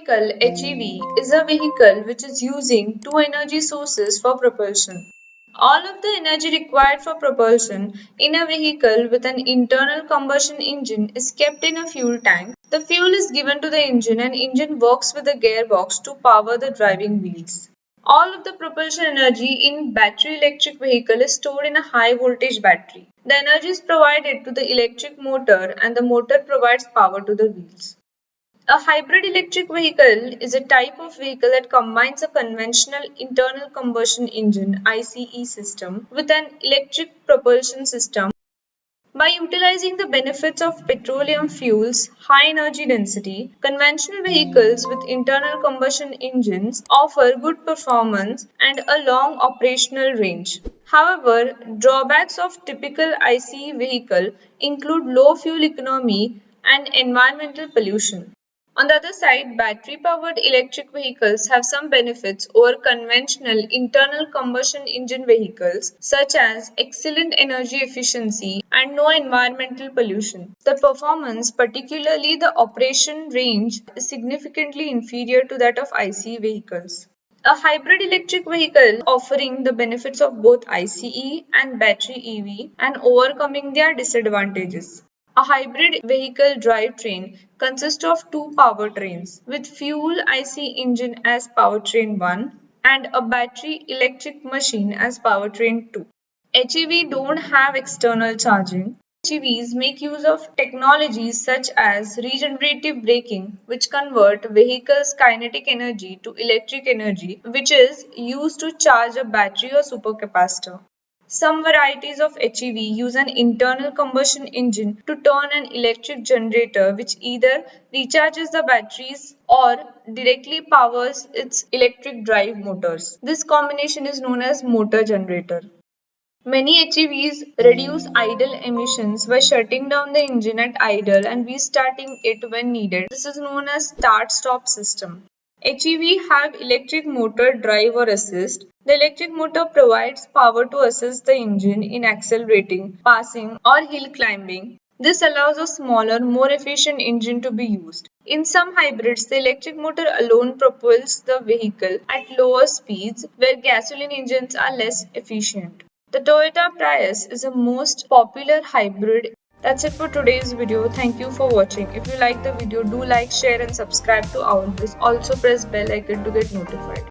vehicle HEV is a vehicle which is using two energy sources for propulsion. All of the energy required for propulsion in a vehicle with an internal combustion engine is kept in a fuel tank. The fuel is given to the engine and engine works with the gearbox to power the driving wheels. All of the propulsion energy in battery electric vehicle is stored in a high voltage battery. The energy is provided to the electric motor and the motor provides power to the wheels. A hybrid electric vehicle is a type of vehicle that combines a conventional internal combustion engine (ICE) system with an electric propulsion system. By utilizing the benefits of petroleum fuels, high energy density, conventional vehicles with internal combustion engines offer good performance and a long operational range. However, drawbacks of typical ICE vehicle include low fuel economy and environmental pollution. On the other side, battery-powered electric vehicles have some benefits over conventional internal combustion engine vehicles, such as excellent energy efficiency and no environmental pollution. The performance, particularly the operation range, is significantly inferior to that of ICE vehicles. A hybrid electric vehicle offering the benefits of both ICE and battery EV and overcoming their disadvantages. A hybrid vehicle drivetrain consists of two powertrains, with fuel IC engine as powertrain 1 and a battery electric machine as powertrain 2. HEV don't have external charging. HEVs make use of technologies such as regenerative braking, which convert vehicles' kinetic energy to electric energy, which is used to charge a battery or supercapacitor. Some varieties of HEV use an internal combustion engine to turn an electric generator which either recharges the batteries or directly powers its electric drive motors. This combination is known as motor generator. Many HEVs reduce idle emissions by shutting down the engine at idle and restarting it when needed. This is known as start-stop system. HEV have electric motor drive or assist. The electric motor provides power to assist the engine in accelerating, passing, or hill climbing. This allows a smaller, more efficient engine to be used. In some hybrids, the electric motor alone propels the vehicle at lower speeds where gasoline engines are less efficient. The Toyota Prius is the most popular hybrid. That's it for today's video. Thank you for watching. If you like the video, do like, share and subscribe to our list. Also press bell icon to get notified.